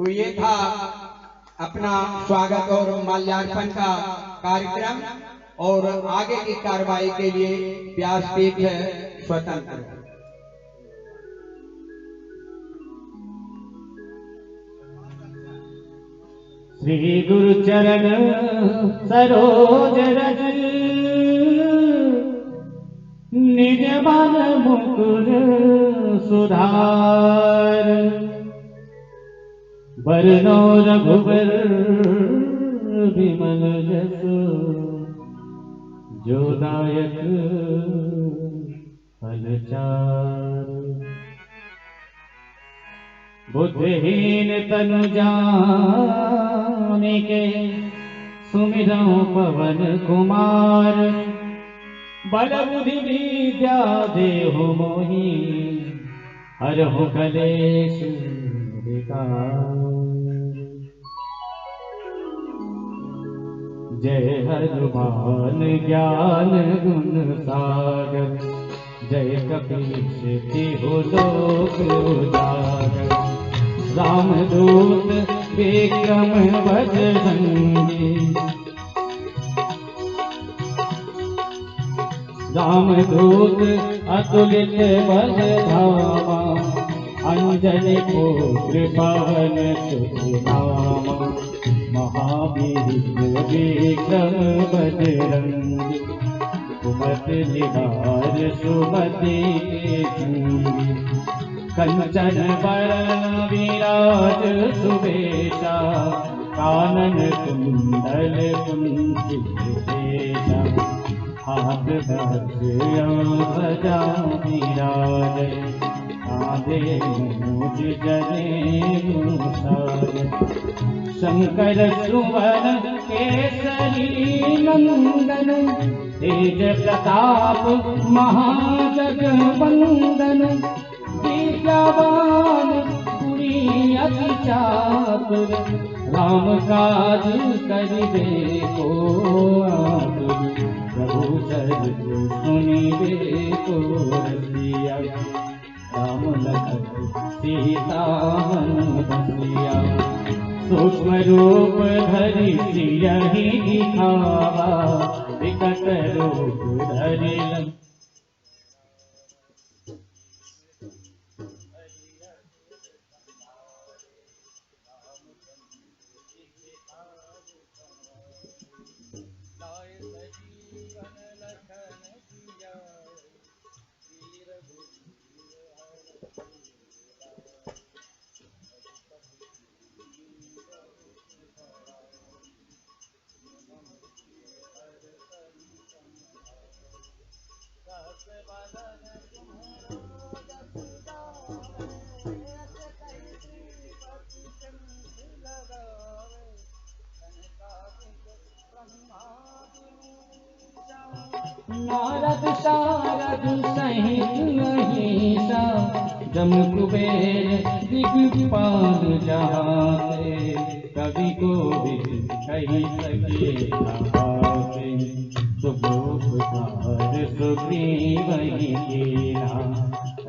तो ये था अपना स्वागत और माल्यार्पण का कार्यक्रम और आगे की कार्रवाई के लिए व्यासपीठ स्वतंत्र। श्री गुरु चरण सरोज रज निज मन मुकुर सुधार बरनो रघुबर विमल जसु जो दायक फलचार बुद्धिहीन तनु जानिके सुमिरौ पवन कुमार बल बुद्धि विद्या देहु मोहि हरहु कलेश विकार। जय हनुमान ज्ञान गुण सागर जय कपीश तिहु लोक उजागर रामदूत विक्रम बजरंगी रामदूत अतुलित बल धामा अंजनी पुत्र पवन सुत नामा महावीर विक्रम बजरंगी सुमति निवार सुमति के कंचन बरन विराज सुबेशा कानन कुंडल कुंचित हाथ ध्वजा विराज कांधे मूज जनेऊ शंकर सुवन केसरी नंदन तेज प्रताप महाजगवंदन विद्यावान गुणी अति चातुर राम काज करिबे को आतुर प्रभु चरित्र सुनिबे को रसिया राम लखन सीता बसिया सूक्ष्म रूप धरि सियहि दिखावा विकट रूप धरि नारद शारद सहित महिषा जम कुबेर दिग्पाल जहाते कवि कोविद कही सके कहाते सुबोधकार सुग्रीव कीना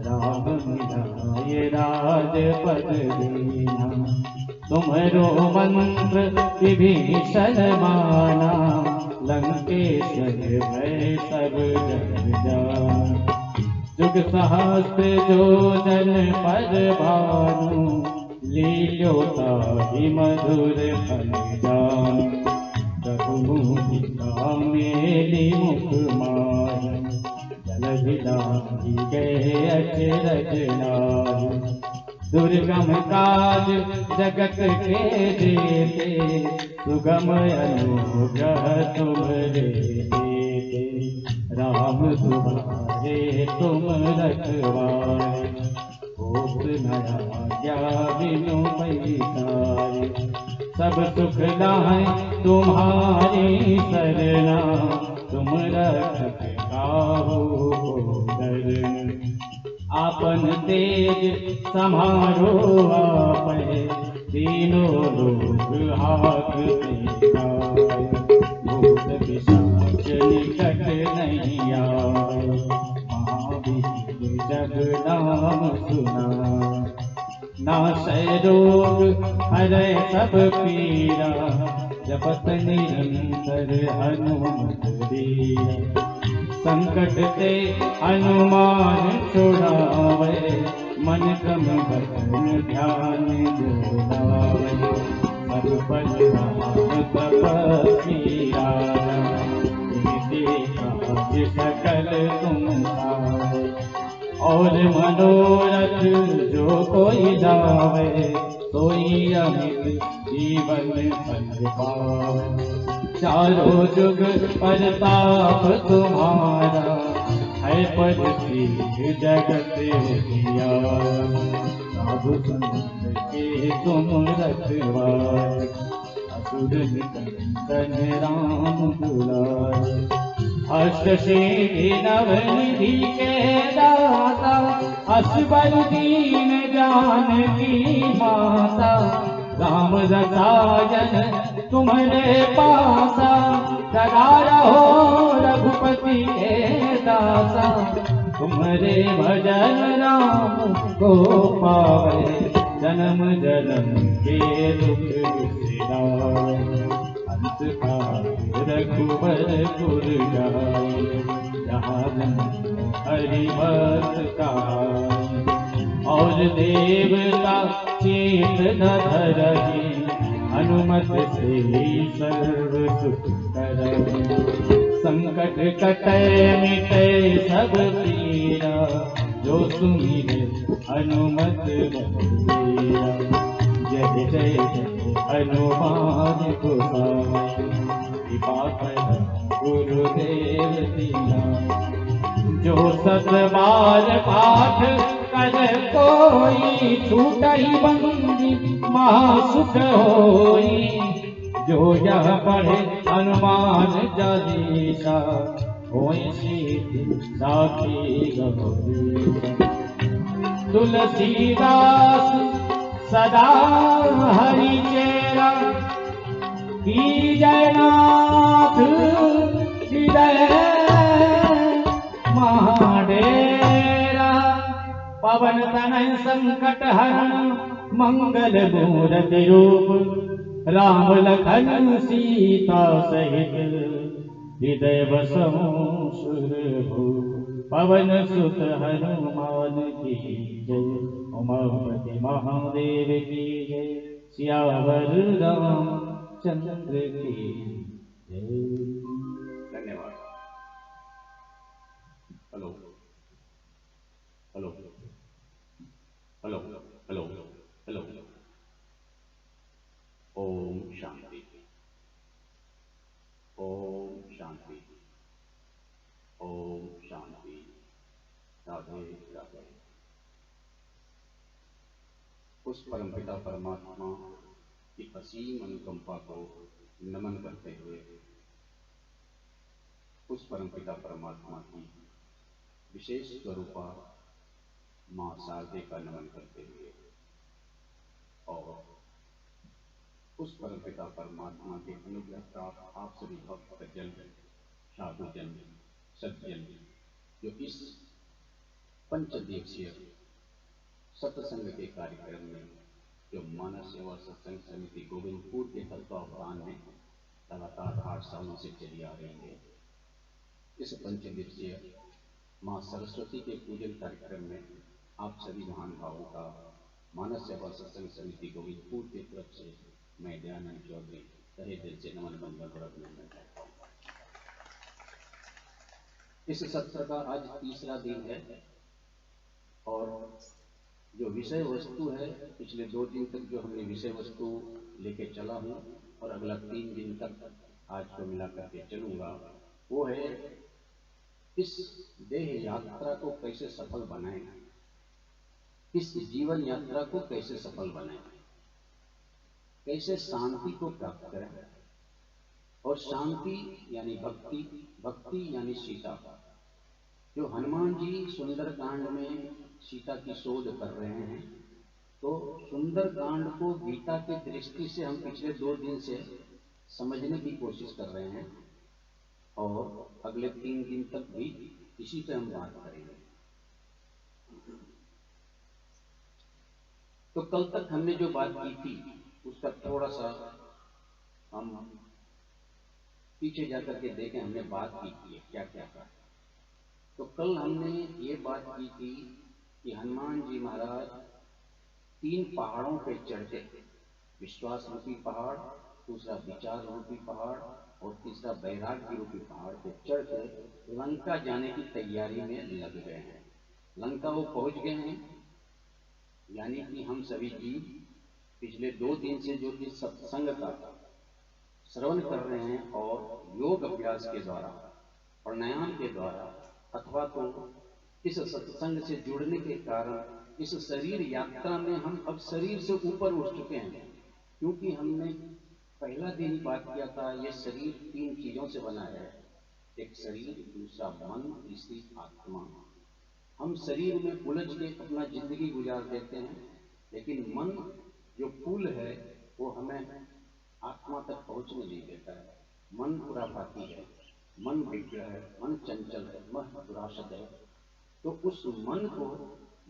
राम मिलाय राजपद दीना तुम्हरो मंत्र विभीषण माना लंकेश्वर भय सब जन जान जुग सहस्त्र जो जन पर भानु लील्योताहि मधुर फल जान रघुमुखिका मेली मुख मान जल विलासी गए अचरज नार दुर्गम काज जगत के जेते सुगम अनुग्रह तुम्हारे देते राम तुम्हारे तुम रखवारे होत नया क्या बिनु पैसारे सब सुख लाए तुम्हारी सरना तुम रख काहू को डरना आपन तेज समारो आपे तीनों लोग हाकते आए भूत पिशाच निकट नहीं आए महावीर जग नाम सुना नाशय रोग हरै सब पीरा, जपत निरंतर हनुमत बीरा। संकट ते हनुमान छुड़ावे, मन क्रम वचन ध्यान जो लावे। सब पर राम तपस्वी राजा, इनके काज सकल तुम पावे। और मनोरथ जो कोई जावे, सोई अमित जीवन फल पावे। चारों जुग परताप तुम्हारा, है पर सिद्ध जगत उजियारा। साधु संत के तुम रखवारे, असुर निकंदन राम दुलारे। अष्ट सिद्धि नवनिधि के दाता, असबर दीन जानकी माता। राम रसायन तुम्हारे पासा, सदा रहो रघुपति के दासा। तुम्हारे भजन राम को पावे, जन्म जन्म के दुख बिसरावे। अंत काल रघुबरपुर जाई, जहाँ जन्म हरि भक्त कहाई। और देवता चेत न धरहि, हनुमत से सर्व सुख करहि। संकट कटै मिटै सब पीरा, जो सुमिरै हनुमत बलबीरा। जय जय जय हनुमान गोसाई, कृपा कर गुरुदेव दीना। जो सत बार पाठ कर कोई, छूटहि बंदी महासुख होई। जो यह पढ़े हनुमान चालीसा, होई सिद्धि साखी गौरीसा। तुलसीदास सदा हरि चेरा, कीजय नाथ हृदय महाडेरा। पवन तनय संकट हरण, मंगल मूरति रूप। राम लखन सीता सहित, हृदय बसहु सुरभूप। पवन सुत हनुमान की जय, उमापति महादेव की जय। सियावर रामचंद्र की जय। धन्यवाद। Hello hello hello hello hello. ओम शांति, ओम शांति, ओम शांति। राधे राधे। उस परमपिता परमात्मा की असीम अनुकंपा को नमन करते हुए, उस परमपिता परमात्मा की विशेष स्वरूपा मां शारदे का नमन करते हुए, और उस परमपिता परमात्मा के अनुग्रह प्राप्त आप सभी भक्त जन, साधु जन, सज्जन, जो इस पंचदिवसीय सत्संग के कार्यक्रम में, जो मानस सेवा सत्संग समिति गोविंदपुर के तत्वावधान में लगातार 8 सालों से चली आ रही है, इस पंचदिवसीय मां सरस्वती के पूजन कार्यक्रम में आप सभी महान भावों का मानस सेवा सत्संग समिति गोविंदपुर की तरफ से मैं दयानंद चौधरी तहे दिल से नमन बंदन और अभिनंदन करता हूँ। इस सत्र का आज तीसरा दिन है, और जो विषय वस्तु है, पिछले 2 दिन तक जो हमने विषय वस्तु लेके चला हूँ, और अगला 3 दिन तक आज को मिला करके चलूंगा, वो है इस देह यात्रा को कैसे सफल बनाएं, इस जीवन यात्रा को कैसे सफल बनाएं, कैसे शांति को प्राप्त करें। और शांति यानी भक्ति, भक्ति यानी सीता। जो हनुमान जी सुंदरकांड में सीता की शोध कर रहे हैं, तो सुंदरकांड को गीता की दृष्टि से हम पिछले 2 दिन से समझने की कोशिश कर रहे हैं, और अगले 3 दिन तक भी इसी पे हम बात करेंगे। तो कल तक हमने जो बात की थी उसका थोड़ा सा हम पीछे जाकर के देखें, हमने बात की थी क्या क्या था। तो कल हमने ये बात की थी कि हनुमान जी महाराज 3 पहाड़ों पे चढ़ते, विश्वास रूपी पहाड़, दूसरा विचार रूपी पहाड़ और तीसरा वैराग्य रूपी पहाड़ पे चढ़कर लंका जाने की तैयारी में लग गए हैं। लंका वो पहुंच गए हैं, यानी कि हम सभी जीव पिछले 2 दिन से जो कि सत्संग का श्रवण कर रहे हैं और योग अभ्यास के द्वारा, प्राणायाम के द्वारा, अथवा तो इस सत्संग से जुड़ने के कारण इस शरीर यात्रा में हम अब शरीर से ऊपर उठ चुके हैं। क्योंकि हमने पहला दिन ही बात किया था, ये शरीर 3 चीजों से बना है, एक शरीर, दूसरा मन, तीसरी आत्मा। हम शरीर में उलझ के अपना जिंदगी गुजार देते हैं, लेकिन मन जो पुल है वो हमें आत्मा तक पहुंचने नहीं देता है। मन खुराफाती है, मन विग्रह है, मन चंचल है, मन दुराशद है। तो उस मन को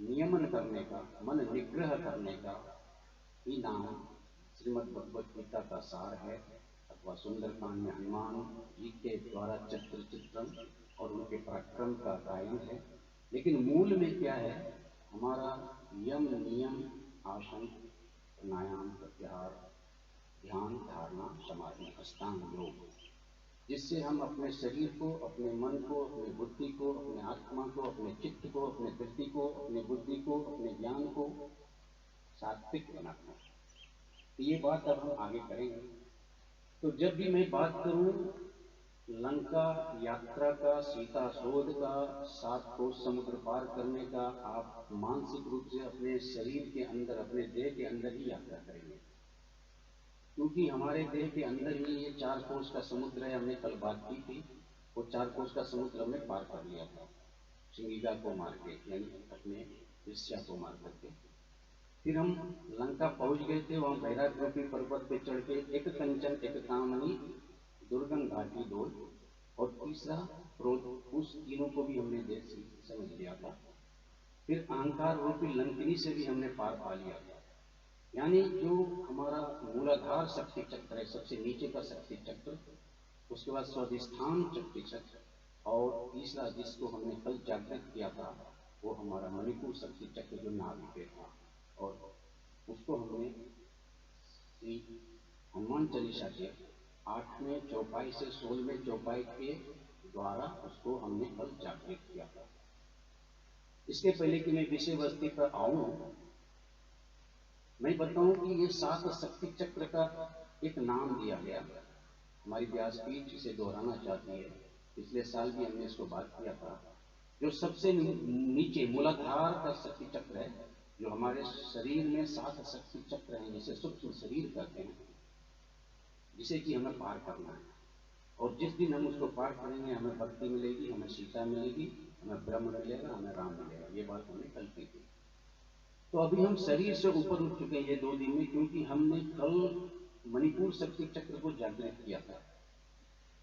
नियमन करने का, मन निग्रह करने का ही नाम श्रीमद् भगवत गीता का सार है, अथवा सुंदरकांड में हनुमान जी के द्वारा चित्रण और उनके पराक्रम का गायन है। लेकिन मूल में क्या है, हमारा यम नियम आसन प्राणायाम प्रत्याहार ध्यान धारणा समाधि अष्टांग योग, जिससे हम अपने शरीर को, अपने मन को, अपनी बुद्धि को, अपने आत्मा को, अपने चित्त को, अपने वृत्ति को, अपनी बुद्धि को, अपने ज्ञान को सात्विक बनाते हैं। ये बात अब हम आगे करेंगे। तो जब भी मैं बात करूं लंका यात्रा का, सीता शोध का, 7 कोस समुद्र पार करने का, आप मानसिक रूप से अपने शरीर के अंदर, अपने देह के अंदर ही यात्रा करेंगे। क्योंकि हमारे देह के अंदर ही ये 4 कोस का समुद्र है। हमने कल बात की थी, वो 4 कोस का समुद्र हमने पार कर लिया था सिंगिका को मार के, यानी अपने ऋष्या को मार करके। फिर हम लंका पहुंच गए थे, वहां वैराग्य रूपी पर्वत पे चढ़ के एक कंचन एक कामनी दुर्गम घाटी 2 और तीसरा क्रोध, उस तीनों को भी हमने देख समझ लिया था। फिर अहंकार रूपी लंकिनी से भी हमने पार पा लिया था। यानी जो हमारा मूलाधार शक्ति चक्र है, सबसे नीचे का शक्ति चक्र, उसके बाद स्वाधिष्ठान शक्ति चक्र, और तीसरा जिसको हमने कल जागृत किया था वो हमारा मणिपुर शक्ति चक्र जो नाभि पे था, और उसको हमने श्री हनुमान चालीसा के 8वें चौपाई से 16वें चौपाई के द्वारा उसको हमने कल जागृत किया था। इसके पहले कि मैं विषय वस्तु पर आऊं, मैं बताऊं कि ये 7 शक्ति चक्र का एक नाम दिया गया। हमारी व्यासपीठ इसे दोहराना चाहती है, पिछले साल भी हमने इसको बात किया था। जो सबसे नीचे मूलाधार का शक्ति चक्र है, जो हमारे शरीर में 7 शक्ति चक्र हैं, जिसे सूक्ष्म शरीर कहते हैं, जिसे कि हमें पार करना है। और जिस दिन हम उसको पार करेंगे हमें भक्ति मिलेगी, हमें सीता मिलेगी, हमें ब्रह्म मिलेगा, हमें राम मिलेगा। ये बात हमने कल की थी। तो अभी हम शरीर से ऊपर उठ चुके हैं ये 2 दिन में, क्योंकि हमने कल मणिपुर शक्ति चक्र को जागृत किया था।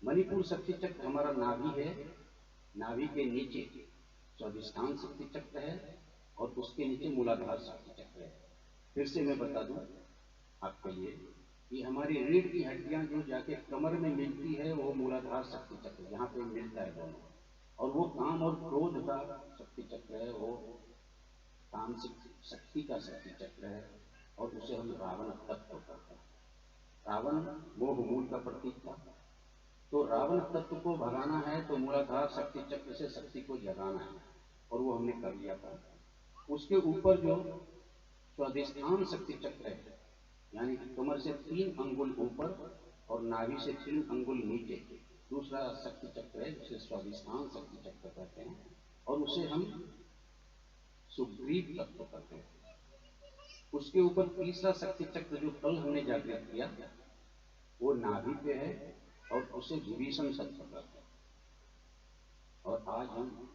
मणिपुर शक्ति चक्र हमारा नाभि है, नाभि के नीचे स्वाधिष्ठान शक्ति चक्र है और उसके नीचे मूलाधार शक्ति चक्र है। फिर से मैं बता दूं आपके लिए, ये हमारी रीढ़ की हड्डियां जो जाके कमर में मिलती है वो मूलाधार शक्ति चक्र, यहाँ पे मिलता है दोनों। और वो काम और क्रोध का शक्ति चक्र है, वो काम शक्ति का शक्ति चक्र है, और उसे हम रावण तत्व कहते हैं। रावण मोह मूल का प्रतीक था, तो रावण तत्व को भगाना है तो मूलाधार शक्ति चक्र से शक्ति को जगाना है, और वो हमने कर लिया था। उसके ऊपर जो स्वाधिष्ठान शक्ति चक्र है, यानी कि कमर से 3 अंगुल ऊपर और नाभि से 3 अंगुल नीचे दूसरा शक्ति चक्र है, जिसे स्वाधिष्ठान शक्ति चक्र कहते हैं, और उसे हम सुग्रीव तत्व कहते हैं। उसके ऊपर तीसरा शक्ति चक्र जो कल हमने जागृत किया वो नाभि पे है, और उसे विभीषण तत्व कहते हैं। और आज हम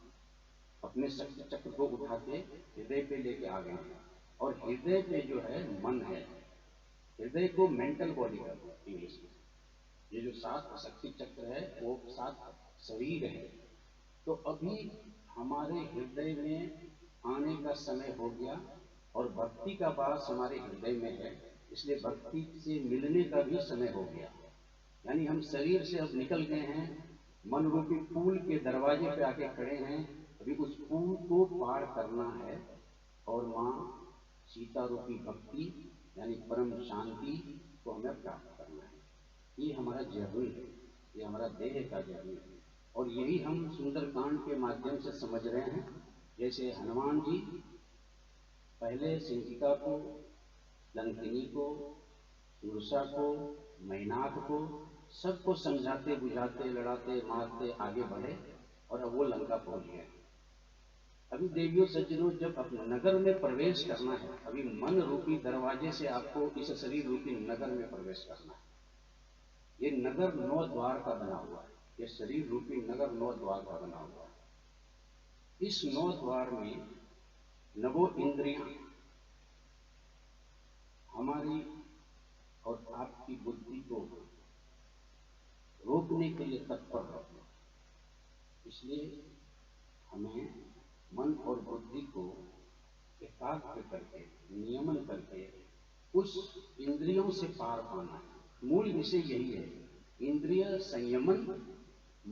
अपने शक्ति चक्र को उठा के हृदय पे लेके आ गए हैं, और हृदय पे जो है मन है। हृदय को मेंटल बॉडी कहते हैं इंग्लिश में। ये जो 7 शक्ति चक्र है वो 7 शरीर है। तो अभी हमारे हृदय में आने का समय हो गया, और भक्ति का वास हमारे हृदय में है, इसलिए भक्ति से मिलने का भी समय हो गया। यानी हम शरीर से अब निकल गए हैं, मन रूपी पुल के दरवाजे पे आके खड़े हैं। अभी उस पुल को पार करना है और माँ सीता रूपी भक्ति यानी परम शांति को हमें प्राप्त करना है। ये हमारा जर्नी है, ये हमारा देह का जर्नी है, और यही हम सुंदरकांड के माध्यम से समझ रहे हैं। जैसे हनुमान जी पहले सिंहिका को, लंकिनी को, सुरसा को, मैनाक को, सबको समझाते बुझाते लड़ाते मारते आगे बढ़े और अब वो लंका पहुंच गए। अभी देवियों सज्जनों, जब अपने नगर में प्रवेश करना है, अभी मन रूपी दरवाजे से आपको इस शरीर रूपी नगर में प्रवेश करना है। ये नगर 9 द्वार का बना हुआ है, ये शरीर रूपी नगर 9 द्वार का बना हुआ है। इस 9 द्वार में 9 इंद्रियां हमारी और आपकी बुद्धि को रोकने के लिए तत्पर रहते हैं। इसलिए हमें मन और बुद्धि को एकाग्र करके, नियमन करके उस इंद्रियों से पार पाना है। मूल विषय यही है, इंद्रिय संयमन,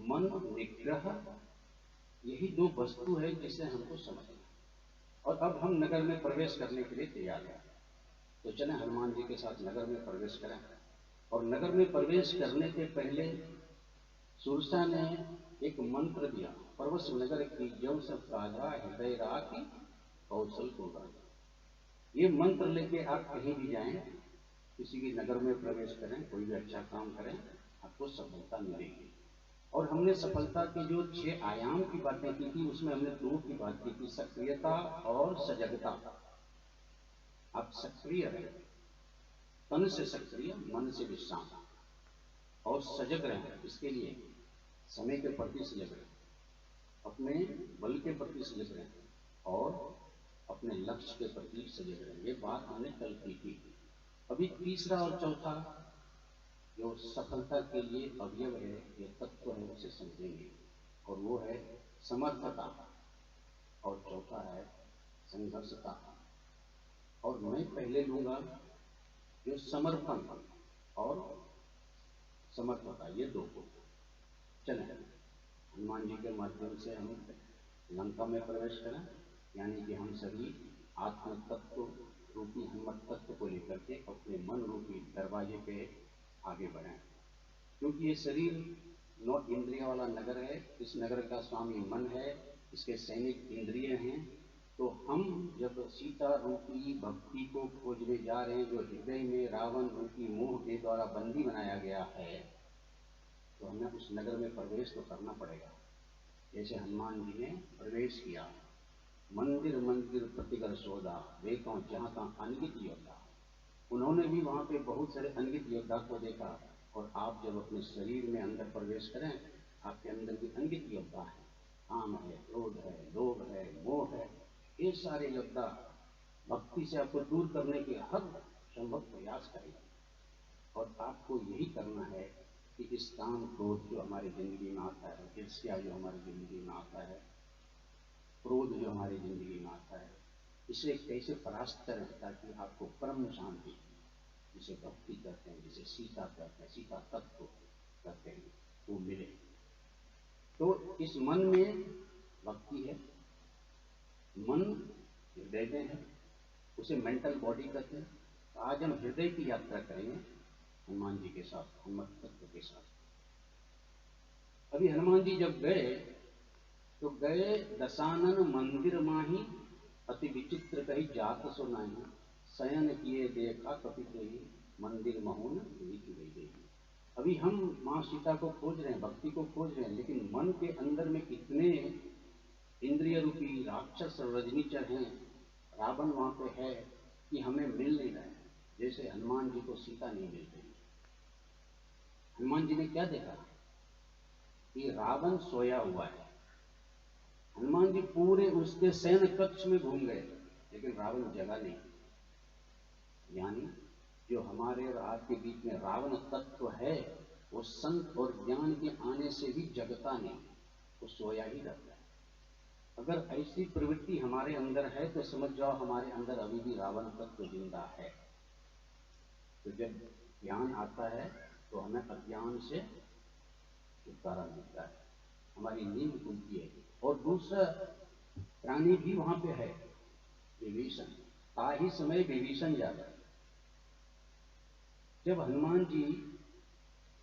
मन निग्रह, यही 2 वस्तु है जिसे हमको समझना। और अब हम नगर में प्रवेश करने के लिए तैयार हैं, तो चलें हनुमान जी के साथ नगर में प्रवेश करें। और नगर में प्रवेश करने के पहले सुरसा ने एक मंत्र दिया, परवश नगर की जव सब काजा हृदय राखी कौशल को राजा। ये मंत्र लेके आप कहीं भी जाएं, किसी भी नगर में प्रवेश करें, कोई भी अच्छा काम करें, आपको सफलता मिलेगी। और हमने सफलता के जो 6 आयाम की बातें की थी, उसमें हमने 2 की बात की थी, सक्रियता और सजगता। आप सक्रिय रहें, तन से सक्रिय, मन से विश्राम, और सजग रहें। इसके लिए समय के प्रति सजग रहें, अपने बल के प्रति सजग रहें और अपने लक्ष्य के प्रति सजग रहें। ये बात हमने कल की थी। अभी तीसरा और चौथा जो सफलता के लिए अवयव है, ये तत्व है, उसे समझेंगे। और वो है समर्थता और चौथा है संघर्षता। और मैं पहले लूंगा जो समर्पण और समर्थता, ये 2 को। चलें हनुमान जी के माध्यम से हम लंका में प्रवेश करें, यानी कि हम सभी आत्म तत्व रूपी हनुमत तत्व को लेकर के अपने मन रूपी दरवाजे पे आगे बढ़ें। क्योंकि ये शरीर 9 इंद्रियों वाला नगर है, इस नगर का स्वामी मन है, इसके सैनिक इंद्रिय हैं। तो हम जब सीता रूपी भक्ति को खोजने जा रहे हैं, जो हृदय में रावण रूपी मोह के द्वारा बंदी बनाया गया है, तो हमें उस नगर में प्रवेश तो करना पड़ेगा। जैसे हनुमान जी ने प्रवेश किया, मंदिर मंदिर प्रतिगर सोदा, देखो जहाँ तहाँ अनगित योद्धा। उन्होंने भी वहाँ पे बहुत सारे अनगित योद्धा को देखा। और आप जब अपने शरीर में अंदर प्रवेश करें, आपके अंदर भी अनगित योद्धा है, काम है, क्रोध है, लोभ है, मोह है, ये सारे योद्धा भक्ति से आपको दूर करने के हर संभव प्रयास करेंगे। और आपको यही करना है कि इस काम क्रोध जो हमारी जिंदगी में आता है, ईर्ष्या जो हमारी जिंदगी में आता है, क्रोध जो हमारी जिंदगी में आता है, इसे कैसे परास्त करें ताकि आपको परम शांति, जिसे भक्ति कहते हैं, जिसे सीता कहते हैं, सीता तत्व कहते हैं, वो मिले। तो इस मन में भक्ति है, मन हृदय में है, उसे मेंटल बॉडी कहते हैं। तो आज हम हृदय की यात्रा करेंगे हनुमान जी के साथ, हनुमत तत्व के साथ। अभी हनुमान जी जब गए तो गए दशानन मंदिर माही, अति विचित्र कही जात सो नाही, शयन किए देखा कपित ही, मंदिर महोन नीति गई। अभी हम माँ सीता को खोज रहे हैं, भक्ति को खोज रहे हैं, लेकिन मन के अंदर में कितने इंद्रिय रूपी राक्षस रजनीचर हैं, रावण वहां पे है कि हमें मिल नहीं रहा है। जैसे हनुमान जी को सीता नहीं मिल रही। हनुमान जी ने क्या देखा कि रावण सोया हुआ है। हनुमान जी पूरे उसके सैन्य कक्ष में घूम गए, लेकिन रावण जगा नहीं। यानी जो हमारे और आपके बीच में रावण तत्व है, वो संत और ज्ञान के आने से भी जगता नहीं, वो सोया ही रहता है। अगर ऐसी प्रवृत्ति हमारे अंदर है तो समझ जाओ हमारे अंदर अभी भी रावण तत्व जिंदा है। तो जब ज्ञान आता है तो हमें अज्ञान से छुटकारा मिलता है, हमारी नींद खुलती है। और दूसरा प्राणी भी वहां पे है, विभीषण। ताही समय विभीषण जाता। जब हनुमान जी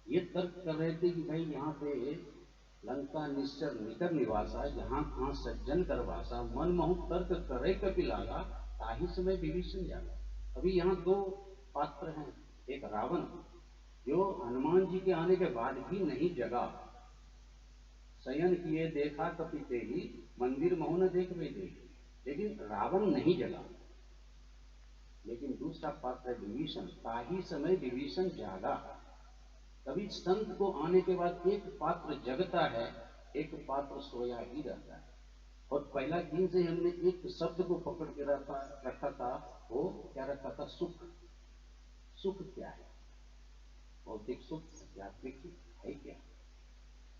ये तर्क कर रहे थे कि भाई यहाँ पे लंका निश्चर निकर निवासा, जहाँ कहाँ सज्जन कर वासा, मन महु तर्क करे कपिलागा, ताही समय विभीषण जागा। अभी यहाँ दो पात्र हैं, एक रावण जो हनुमान जी के आने के बाद भी नहीं जगा, शयन किए देखा कपिते ही, मंदिर महु न देख वे दे, लेकिन रावण नहीं जगा। लेकिन दूसरा पात्र है विभीषण, ताही समय विभीषण जागा। कभी संत को आने के बाद एक पात्र जगता है, एक पात्र सोया ही रहता है। और पहला दिन से हमने एक शब्द को पकड़ के रखा था, वो क्या रखा था? सुख। सुख क्या है? भौतिक सुख, आध्यात्मिक सुख है क्या?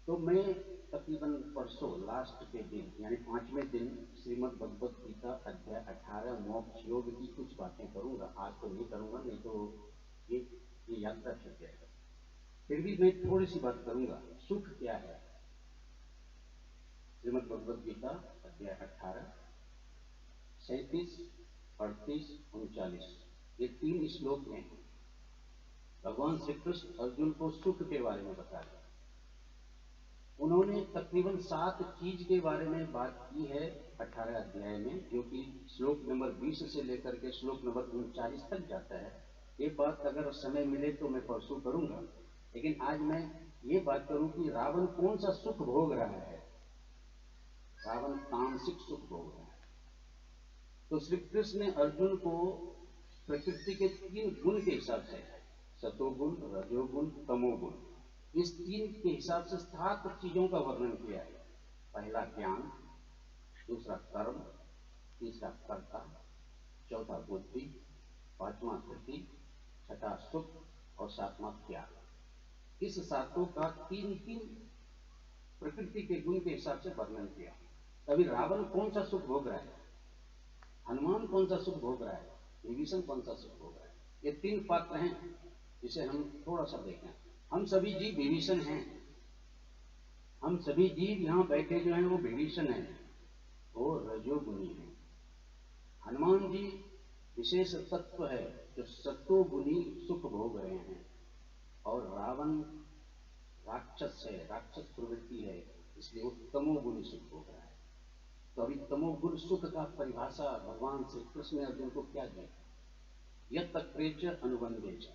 तो मैं तकरीबन परसों लास्ट के दिन यानी 5वें दिन श्रीमद् भगवत गीता अध्याय 18 मोक्ष योग की कुछ बातें करूंगा। आज तो नहीं करूंगा, नहीं तो ये यात्रा छूट जाएगा। फिर भी मैं थोड़ी सी बात करूंगा। सुख क्या है? श्रीमद् भगवत गीता अध्याय 18 37, 38, 39 ये 3 श्लोक में भगवान श्री कृष्ण अर्जुन को सुख के बारे में बता रहे। उन्होंने तकरीबन 7 चीज के बारे में बात की है 18 अध्याय में, जो कि श्लोक नंबर 20 से लेकर के श्लोक नंबर 39 तक जाता है। ये बात अगर समय मिले तो मैं परसों करूंगा, लेकिन आज मैं ये बात करूं कि रावण कौन सा सुख भोग रहा है। रावण तामसिक सुख भोग रहा है। तो श्री कृष्ण ने अर्जुन को प्रकृति के 3 गुण के हिसाब से, सतोगुण, रजोगुण, तमोगुण, इस 3 के हिसाब से 7 चीजों का वर्णन किया है। पहला ज्ञान, दूसरा कर्म, तीसरा कर्ता, चौथा बुद्धि, 5वां धृति, छठा सुख और 7वां त्याग। इस 7 का 3 प्रकृति के गुण के हिसाब से वर्णन किया। तभी रावण कौन सा सुख भोग रहा है, हनुमान कौन सा सुख भोग रहा है, विभीषण कौन सा सुख भोग रहा है। ये 3 पात्र हैं जिसे हम थोड़ा सा देखें। हम सभी जीव विभीषण हैं। हम सभी जीव यहाँ बैठे जो हैं वो विभीषण हैं, वो रजोगुणी हैं। हनुमान जी विशेष तत्व है जो सत्वगुणी सुख भोग रहे हैं, और रावण राक्षस है, राक्षस प्रवृत्ति है, इसलिए वो तमोगुणी सुख भोग रहा है। तो अभी तमोगुण सुख का परिभाषा भगवान श्री कृष्ण ने अर्जुन को क्या दिया? यत् तत्रेच अनुबंधेच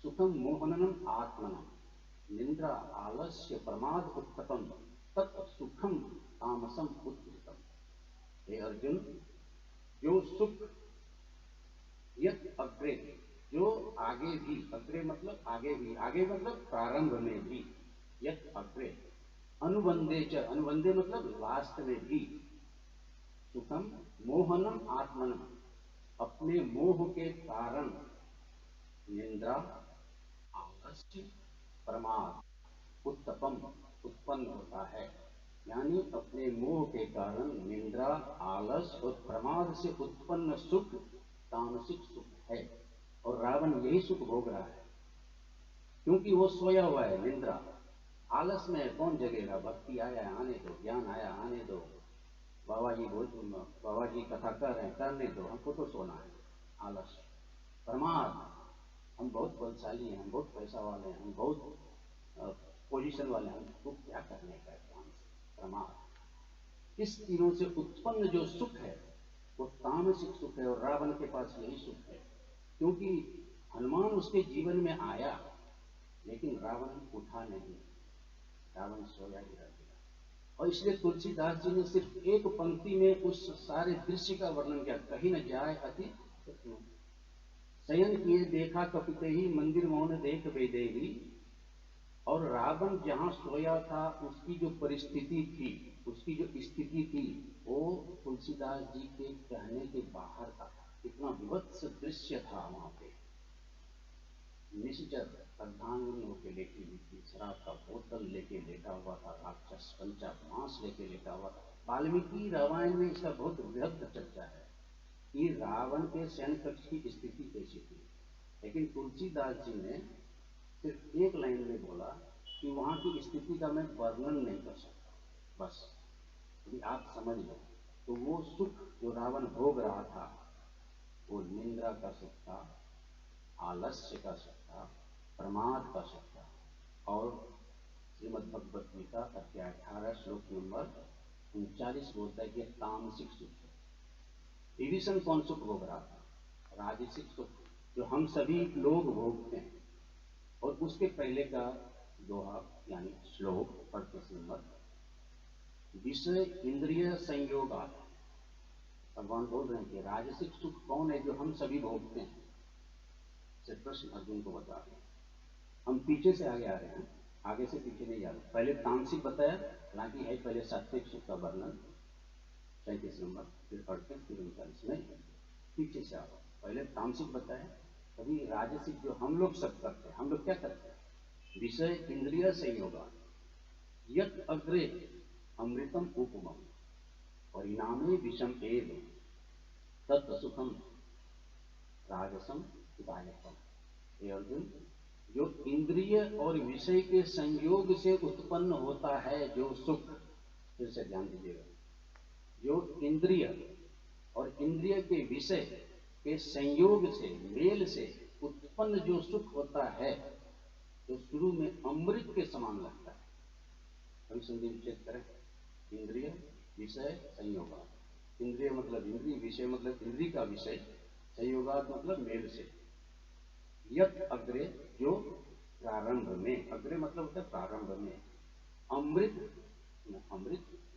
सुखम मोहननम आत्मनम निंद्रा आलस्य प्रमाद उत्तपम तत् सुखम तामसम उत्तम। हे अर्जुन, जो सुख यत् अग्रे, जो आगे भी, अग्रे मतलब आगे भी, आगे मतलब प्रारंभ में भी, यत् अग्रे, अनुबंधे च, अनुबंधे मतलब लास्ट में भी, सुखम मोहनम आत्मनम, अपने मोह के कारण, निंद्रा आलस्य प्रमाद उत्तपम उत्पन्न होता है। यानी अपने मोह के कारण निंद्रा, आलस और प्रमाद से उत्पन्न सुख तामसिक सुख है, और रावण यही सुख भोग रहा है, क्योंकि वो सोया हुआ है। निंद्रा, आलस में कौन जगेगा? भक्ति आया आने दो, ज्ञान आया आने दो, बाबा जी कथा कर रहे हैं करने दो, हमको तो सोना है। आलस। प्रमाद, हम बहुत बलशाली हैं, हम बहुत पैसा वाले हैं, हम बहुत पोजीशन वाले हैं, हमको क्या करने का ज्ञान से? प्रमाद। इस तीनों से उत्पन्न जो सुख है वो तामसिक सुख है, और रावण के पास यही सुख है, क्योंकि हनुमान उसके जीवन में आया, लेकिन रावण उठा नहीं, रावण सोया ही रह गया। और इसलिए तुलसीदास जी ने सिर्फ एक पंक्ति में उस सारे दृश्य का वर्णन किया, कहीं न जाए अति शयन किए देखा कपिते ही, मंदिर मौन देख बेदेही। और रावण जहां सोया था उसकी जो परिस्थिति थी, उसकी जो स्थिति थी, वो तुलसीदास जी के कहने के बाहर था। इतना विभत्स दृश्य था वहां पे। निश्चर अर्धांगिनी होकर लेटी हुई थी, शराब का बोतल लेके लेटा हुआ था राक्षस, पंचा मांस लेके लेटा हुआ था, वाल्मीकि रामायण में इसका बहुत वृहद चर्चा है कि रावण के शयन कक्ष की स्थिति कैसी थी, लेकिन तुलसीदास जी ने सिर्फ एक लाइन में बोला कि वहां की स्थिति का मैं वर्णन नहीं कर सकता। बस यदि आप समझ लो तो वो सुख जो रावण भोग रहा था वो निंद्रा का सुख था, आलस्य का सुख था, प्रमाद का सुख था। और श्रीमद् भगवत गीता अध्याय 18 श्लोक नंबर 39 बोलता है कि तामसिक सुख है। विभीषण कौन सुख भोग रहा था? राजसिक सुख, जो हम सभी लोग भोगते हैं। और उसके पहले का दोहा यानी श्लोक 35 नंबर, विषय इंद्रिय संयोगात्। भगवान बोल रहे हैं कि राजसिक सुख कौन है जो हम सभी भोगते हैं। से प्रश्न अर्जुन को बता रहे हैं। हम पीछे से आगे आ रहे हैं, आगे से पीछे नहीं जा रहे। पहले तामसिक बताया, हालांकि है पहले सात्विक सुख का वर्णन 37 नंबर, फिर 38, फिर 39 में पीछे से आ रहा। पहले तामसिक बताया, अभी राजसिक जो हम लोग सब करते हैं। हम लोग क्या करते हैं? विषय इंद्रिय संयोगा यत् अग्रे अमृतम उपमम परिणामे विषम एव तत् सुखम राजसम दायकम। हे अर्जुन, जो इंद्रिय और विषय के संयोग से उत्पन्न होता है जो सुख, फिर से ध्यान दीजिएगा, जो इंद्रिय और इंद्रिय के विषय के संयोग से, मेल से उत्पन्न जो सुख होता है, जो शुरू में अमृत के समान लगता है। हम संधि विच्छेद करें, इंद्रिय विषय संयोगात। इंद्रिय मतलब इंद्रिय, विषय मतलब इंद्रिय का विषय, संयोगात मतलब मेल से। यत् अग्रे, जो प्रारंभ में, अग्रे मतलब होता है प्रारंभ में, अमृत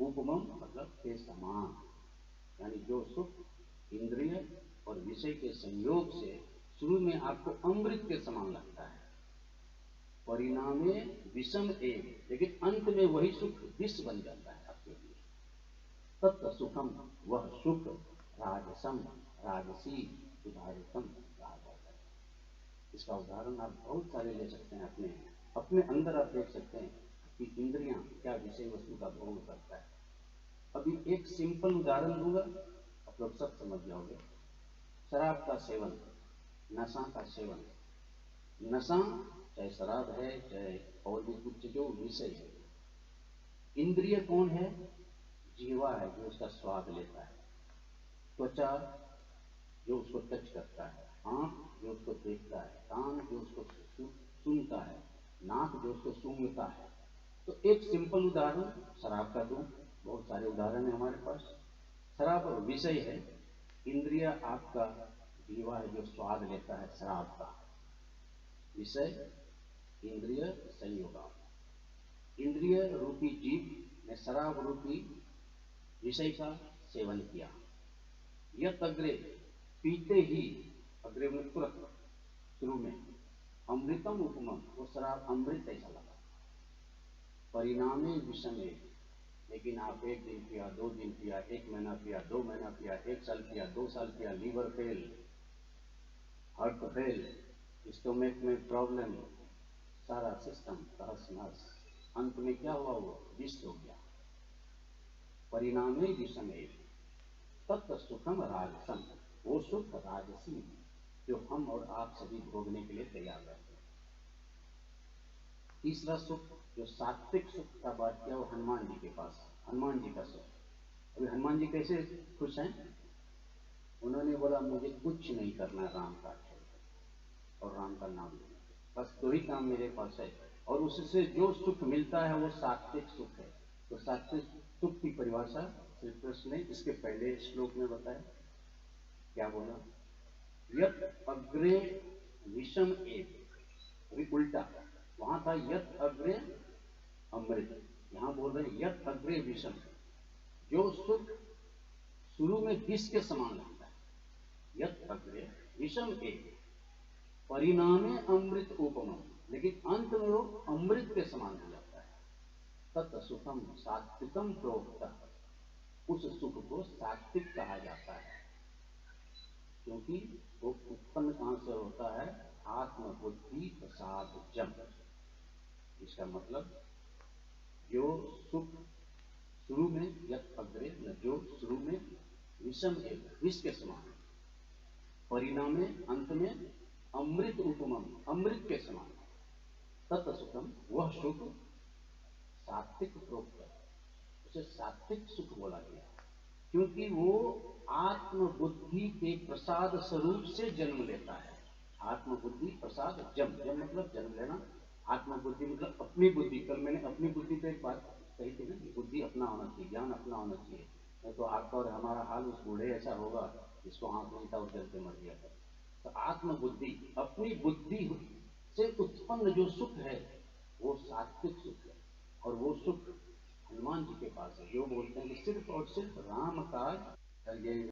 उपमम मतलब के समान, यानी जो सुख इंद्रिय और विषय के संयोग से शुरू में आपको अमृत के समान लगता है, परिणामे विषम एव, लेकिन अंत में वही सुख विष बन जाता है आपके लिए। तत् सुखम, वह सुख राजसम, राजसी उदाहरणम कहा जाता है। इसका उदाहरण आप बहुत सारे ले सकते हैं। अपने अंदर आप देख सकते हैं कि इंद्रियां क्या विषय वस्तु का भोग करता है। अभी एक सिंपल उदाहरण दूंगा, आप लोग सब समझ जाओगे। शराब का सेवन, नशा का सेवन। नशा चाहे शराब है, चाहे और भी कुछ जो विषय है। इंद्रिय कौन है? जीवा है, जो उसका स्वाद लेता है। त्वचा जो उसको टच करता है, आंख जो उसको देखता है, कान जो उसको सुनता है, नाक जो उसको सूंघता है। तो एक सिंपल उदाहरण शराब का दूं, बहुत सारे उदाहरण है हमारे पास। शराब विषय है, इंद्रिय आपका जीवा है जो स्वाद लेता है शराब का। विषय इंद्रिय संयोगा, इंद्रिय रूपी जीव ने शराब रूपी विषय का सेवन किया। यत् अग्रे, पीते ही, अग्रे में तुरंत, शुरू में, अमृतम उपमम, वो शराब अमृत ऐसा लगा। परिणामे विषमे, लेकिन आप एक दिन पिया, 2 दिन पिया, 1 महीना पिया, 2 महीना पिया, 1 साल पिया, 2 साल पिया, liver fail, heart fail, stomach में प्रॉब्लम, सारा सिस्टम तहस नहस। अंत में क्या हुआ? वो विष हो गया। परिणामे विषमे तत् सुखम राजसम, वो सुख राजसी जो हम और आप सभी भोगने के लिए तैयार रहते हैं। तीसरा सुख जो सात्विक सुख का बात किया, वो हनुमान जी के पास, हनुमान जी का सुख। अभी हनुमान जी कैसे खुश हैं? उन्होंने बोला मुझे कुछ नहीं करना राम का और राम का नाम लेना, बस 2 ही काम मेरे पास है, और उससे जो सुख मिलता है वो सात्विक सुख है। तो सात्विक सुख की परिभाषा श्री कृष्ण ने इसके पहले श्लोक में बताया। क्या बोला? यत् अग्रे विषम एव, अभी उल्टा, वहां था यत् अग्रे अमृत, यहां बोल रहे हैं यत् अग्रे विषम, जो सुख शुरू में विष के समान लगता है। यत् अग्रे विषम एव परिणामे अमृत उपमम, लेकिन अंत में वो अमृत के समान हो जाता है। तत् सुखम सात्विकम प्रोक्ता, उस सुख को सात्विक कहा जाता है, क्योंकि वो उत्पन्न कहां से होता है? आत्मबुद्धि प्रसाद जम। इसका मतलब जो सुख शुरू में यत् अग्रे न, जो शुरू में विषम एक विष के समान, परिणामे अंत में अमृत उपमम, अमृत के समान, तत् सुखम, वह सुख सात्विक प्रोक्त है, उसे सात्विक सुख बोला गया क्योंकि वो आत्मबुद्धि के प्रसाद स्वरूप से जन्म लेता है। आत्मबुद्धि प्रसाद, जम, जम मतलब जन्म लेना, आत्मबुद्धि मतलब अपनी बुद्धि। कल मैंने अपनी बुद्धि पे एक बात कही थी ना कि बुद्धि अपना होना चाहिए, ज्ञान अपना होना चाहिए, नहीं तो आपका और हमारा हाल उस बूढ़े ऐसा होगा जिसको आंख नहीं था और जलते मर गया था। तो आत्मबुद्धि, अपनी बुद्धि से उत्पन्न जो सुख है वो सात्विक सुख है, और वो सुख हनुमान जी के पास है। जो बोलते हैं कि सिर्फ और सिर्फ राम का ये